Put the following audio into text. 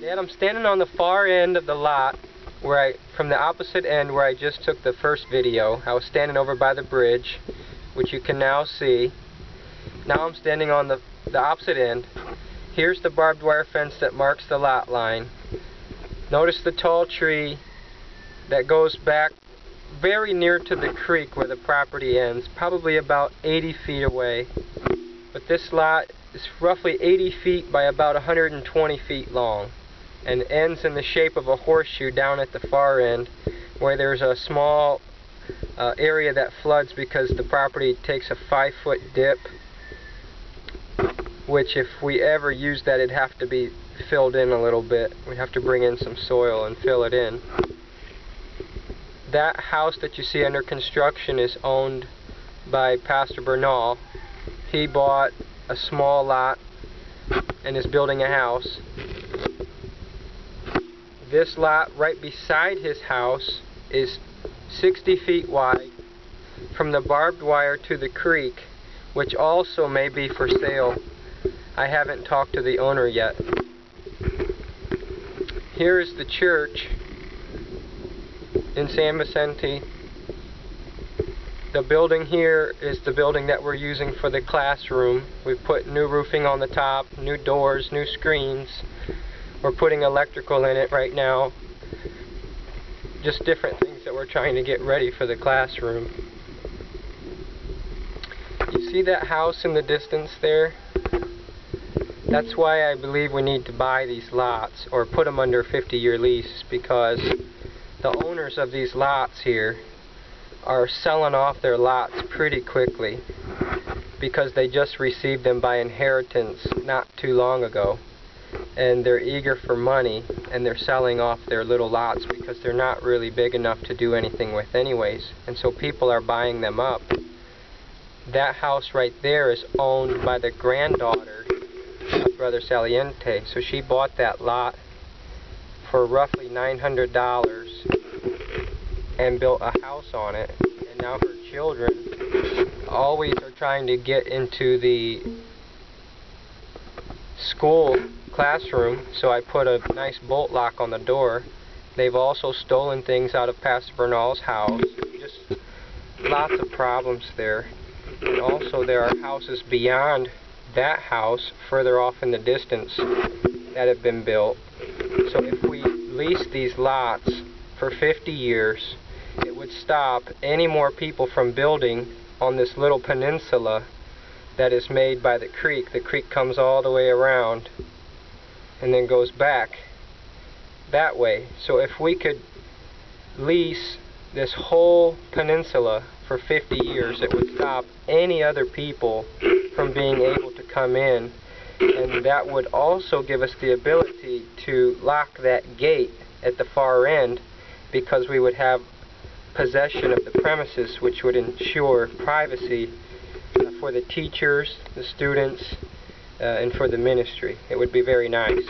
Dad, I'm standing on the far end of the lot, from the opposite end where I just took the first video. I was standing over by the bridge, which you can now see. Now I'm standing on the opposite end. Here's the barbed wire fence that marks the lot line. Notice the tall tree that goes back very near to the creek where the property ends, probably about 80 feet away. But this lot is roughly 80 feet by about 120 feet long, and ends in the shape of a horseshoe down at the far end, where there's a small area that floods because the property takes a 5-foot dip, which if we ever use that, it'd have to be filled in a little bit. We'd have to bring in some soil and fill it in. That house that you see under construction is owned by Pastor Bernal. He bought a small lot and is building a house. This lot right beside his house is 60 feet wide from the barbed wire to the creek, which also may be for sale. I haven't talked to the owner yet. Here's the church in San Vicente. The building here is the building that we're using for the classroom. We've put new roofing on the top, new doors, new screens. We're putting electrical in it right now. Just different things that we're trying to get ready for the classroom. You see that house in the distance there? That's why I believe we need to buy these lots or put them under a 50-year lease, because the owners of these lots here are selling off their lots pretty quickly because they just received them by inheritance not too long ago, and they're eager for money, and they're selling off their little lots because they're not really big enough to do anything with anyways, and so people are buying them up. That house right there is owned by the granddaughter of Brother Saliente, so she bought that lot for roughly $900 and built a house on it, and now her children always are trying to get into the school classroom, so I put a nice bolt lock on the door. They've also stolen things out of Pastor Bernal's house. Just lots of problems there. And also there are houses beyond that house further off in the distance that have been built. So if we lease these lots for 50 years, it would stop any more people from building on this little peninsula that is made by the creek. The creek comes all the way around and then goes back that way. So if we could lease this whole peninsula for 50 years, it would stop any other people from being able to come in, and that would also give us the ability to lock that gate at the far end, because we would have possession of the premises, which would ensure privacy for the teachers, the students, and for the ministry. It would be very nice.